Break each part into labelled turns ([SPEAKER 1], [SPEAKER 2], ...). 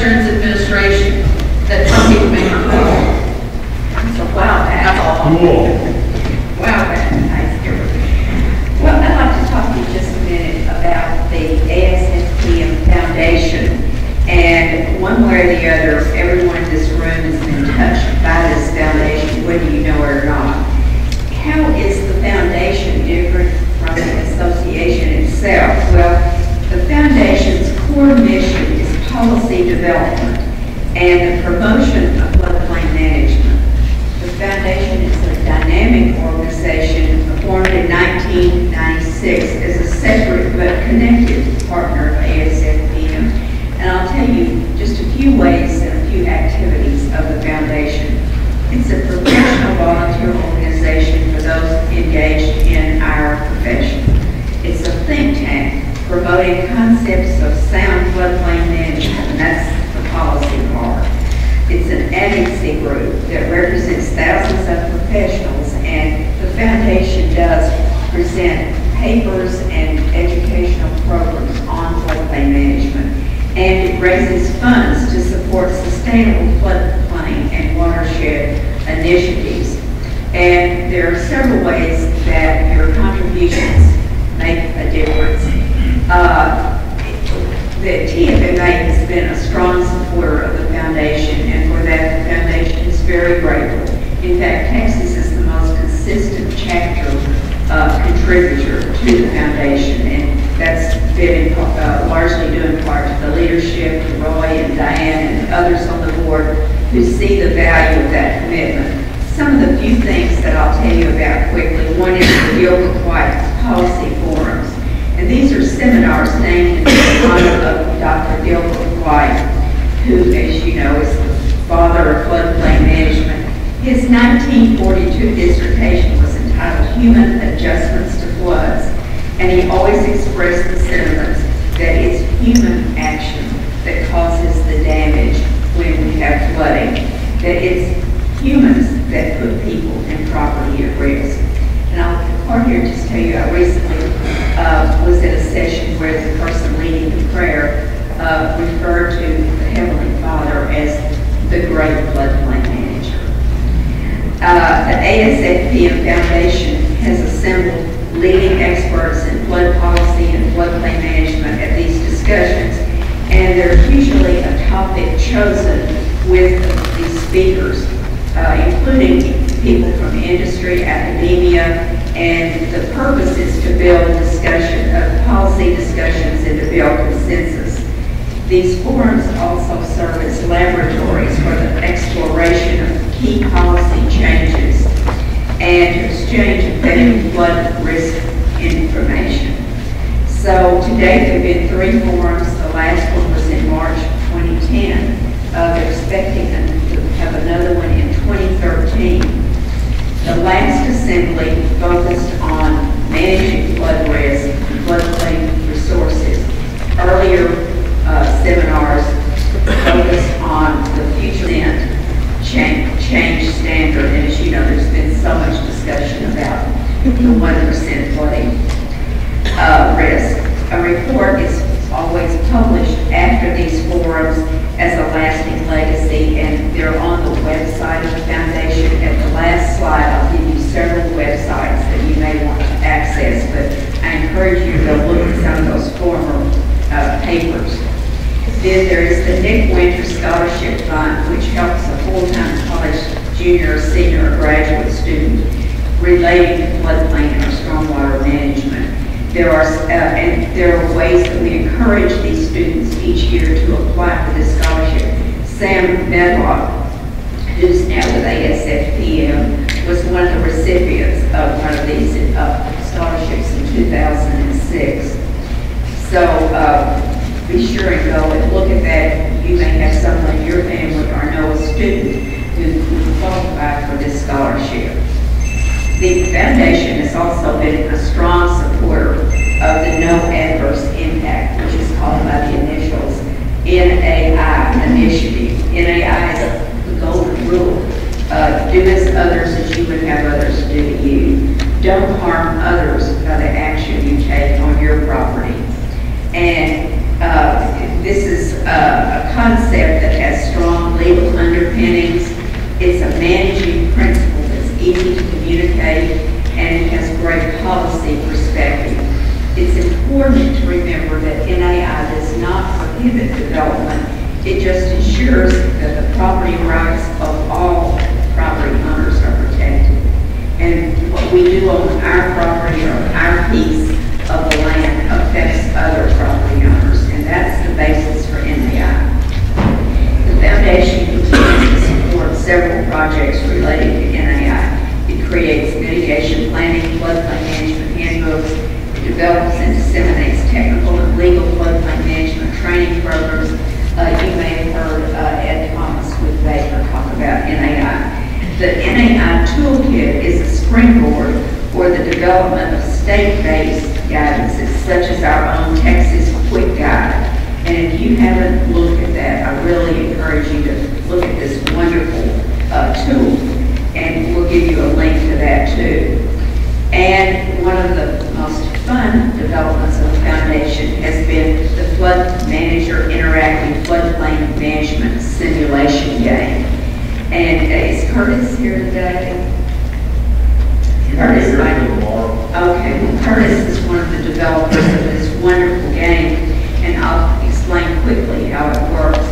[SPEAKER 1] Insurance Administration that some people may not know.
[SPEAKER 2] So wow,
[SPEAKER 1] That's all.
[SPEAKER 3] Cool.
[SPEAKER 2] wow, that's nice. Well, I'd like to talk to you just a minute about the ASFPM Foundation. And one way or the other, everyone in this room has been touched by this foundation, whether you know it or not. How is the foundation different from the association itself? Well, the foundation's core mission is policy development and the promotion of floodplain management. The foundation is a dynamic organization formed in 1996 as a separate but connected partner of ASFPM. And I'll tell you just a few ways and a few activities of the foundation. It's a professional volunteer organization for those engaged in our profession. It's a think tank promoting concepts of sound floodplain management, and that's the policy part. It's an advocacy group that represents thousands of professionals, and the foundation does present papers and educational programs on floodplain management. And it raises funds to support sustainable floodplain and watershed initiatives. And there are several ways that your contributions make a difference. The TFMA has been a strong supporter of the foundation, and for that the foundation is very grateful. In fact, Texas is the most consistent chapter contributor to the foundation, and that's been largely due in part to the leadership of Roy and Diane and others on the board who see the value of that commitment. Some of the few things that I'll tell you about quickly. One is the Yoga Quiet Policy Forums. And these are seminars named in honor of Dr. Gilbert White, who, as you know, is the father of floodplain management. His 1942 dissertation was entitled Human Adjustments to Floods, and he always expressed the sentiments that it's human action that causes the damage when we have flooding, that it's humans that put people and property at risk. And I'll here just tell you, I recently was in a session where the person leading the prayer referred to the Heavenly Father as the great floodplain manager. The ASFPM Foundation has assembled leading experts in flood policy and floodplain management at these discussions, and there's usually a topic chosen with these speakers, including people from industry, academia, and the purpose is to build discussion of policy discussions and to build consensus. These forums also serve as laboratories for the exploration of key policy changes and to exchange effective flood risk information. So to date there have been 3 forums. The last one was in March 2010. They're expecting to have another one in 2013. The last assembly focused on managing flood risk and floodplain resources. Earlier seminars focused on the future change standard, and as you know, there's been so much discussion about the 1% flooding risk. A report is always published after these forums as a lasting legacy, and they're on the website of the foundation. At the last slide, I'll give you several websites that you may want to access, but I encourage you to go look at some of those former papers. Then there is the Nick Winter Scholarship Fund, which helps a full-time college junior, senior, or graduate student relating to floodplain or stormwater management. There are ways that we encourage these students each year to apply for this scholarship. Sam Medlock, who's now with ASFPM, was one of the recipients of one of these scholarships in 2006. So be sure and go and look at that. You may have someone in your family or know a student who qualified for this scholarship. The foundation has also been a strong supporter of the No Adverse Impact, which is called by the initials NAI initiative. NAI is the golden rule. Do as others as you would have others do to you. Don't harm others by the action you take on your property. And this is a concept that has strong legal underpinnings. It's a managing principle that's easy to communicate, and it has great policy perspective. It's important to remember that NAI does not prohibit development. It just ensures that the property rights of all property owners are protected. And what we do on our property or our piece of the land affects other property owners, and that's the basis for NAI. The foundation continues to support several projects related to NAI. It creates mitigation planning, floodplain management handbooks. It develops and disseminates technical and legal floodplain management training programs. You may have heard Ed Thomas with Baker talk about NAI. The NAI Toolkit is a springboard for the development of state-based guidances, such as our own Texas Quick Guide. And if you haven't looked at that, I really encourage you to look at this wonderful tool, and we'll give you a link to that too. And one of the most fun developments of the foundation has been the Flood Manager Interactive Floodplain Management Simulation Game. And is Curtis here today? Curtis, okay, well, Curtis is one of the developers of this wonderful game, and I'll explain quickly how it works.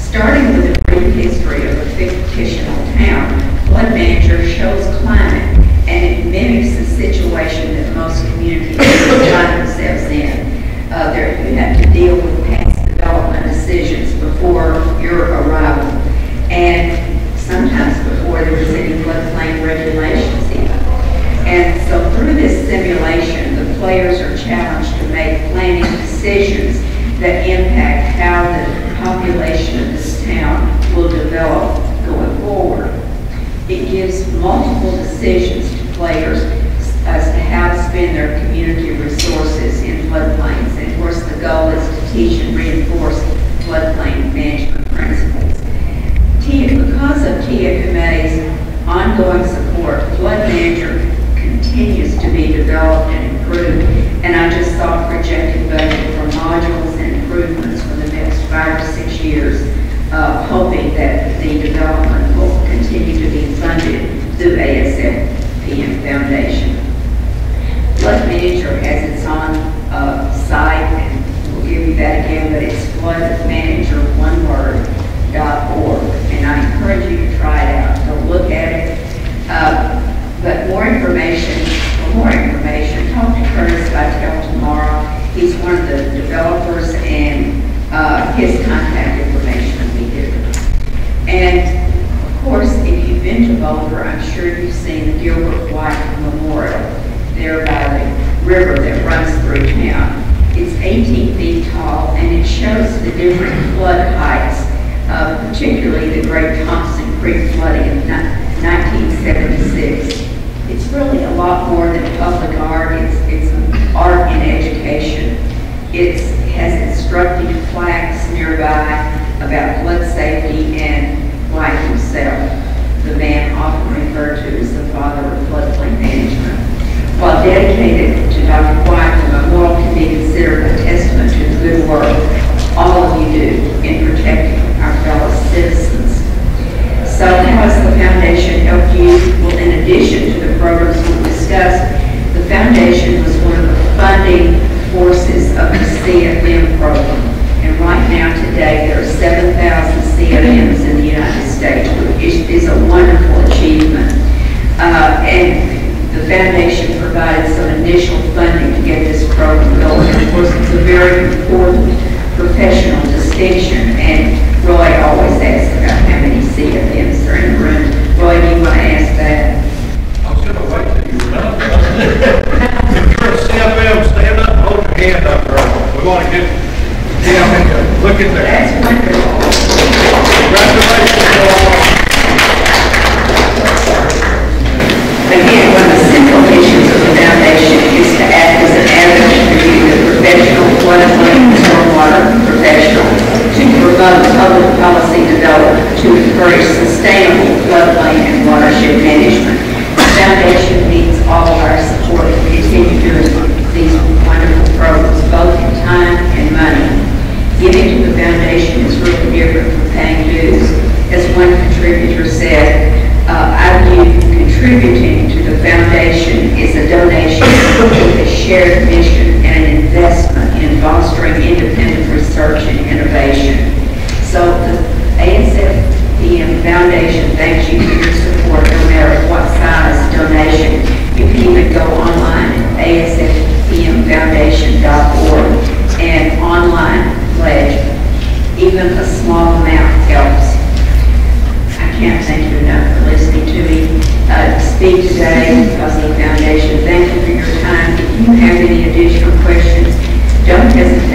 [SPEAKER 2] Starting with a brief history of a fictional town, Flood Manager shows climate, and it mimics the situation that most communities find themselves in. You have to deal with past development decisions before your arrival, and sometimes before there was any floodplain regulations even. And so through this simulation, the players are challenged to make planning decisions that impact how the population of this town will develop going forward. It gives multiple decisions to players as to how to spend their community resources in floodplains. And of course, the goal is to teach and reinforce floodplain management principles. Because of TFMA's ongoing support, Flood Manager continues to be developed and improved, and I just saw a projected budget for modules and improvements for the next 5 to 6 years, hoping that the development will continue to be funded through ASFPM Foundation. Flood Manager has its own site, and we'll give you that again, but it's floodmanager, one word, .org, and I encourage you to try it out. Go look at it. But for more information, talk to Curtis Vitale tomorrow. He's one of the developers, and his contact information will be given. And of course, if you've been to Boulder, I'm sure you've seen the Gilbert White Memorial there by the river that runs through town. It's 18 feet tall, and it shows the different flood heights, particularly the Great Thompson Creek flooding of 1976. It's really a lot more than public art. It's art in education. It has instructive plaques nearby about flood safety, and White himself, the man often referred to as the father of floodplain management. While dedicated to Dr. White, the memorial can be considered a testament to the good work all of you do in protecting our fellow citizens. So how has the foundation helped you? Well, in addition to the programs we discussed, the foundation was one of the funding forces of the CFM program. And right now, today, there are 7,000 CFMs in the United States, which is a wonderful achievement. And the foundation provided some initial funding to get this program going. Of course, it's a very important professional distinction, and Roy always asks about how many CFMs are in the room. Roy, do you want to ask that?
[SPEAKER 3] I was going to wait till you were done. If you're a CFM, stand up and hold your hand up, girl. We want to get look at that.
[SPEAKER 2] That's wonderful.
[SPEAKER 3] Congratulations,
[SPEAKER 2] Again, one of the central missions of the foundation is to act as an advocate for you, the professional floodplain and stormwater professional, to promote public policy development to encourage sustainable floodplain and watershed management. The foundation needs all of our support to continue doing these wonderful programs, both in time and money. Giving to the foundation is really different from paying dues. As one contributor said, I view contributing to the foundation is a donation with a shared mission and an investment in fostering independent research and innovation. So the ASFPM Foundation thanks you for your support no matter what size donation. You can even go online at asfpmfoundation.org and online pledge. Even a small amount helps. I can't thank you enough for listening to me speak today because of the foundation. Thank you for your time. If you have any additional questions, don't hesitate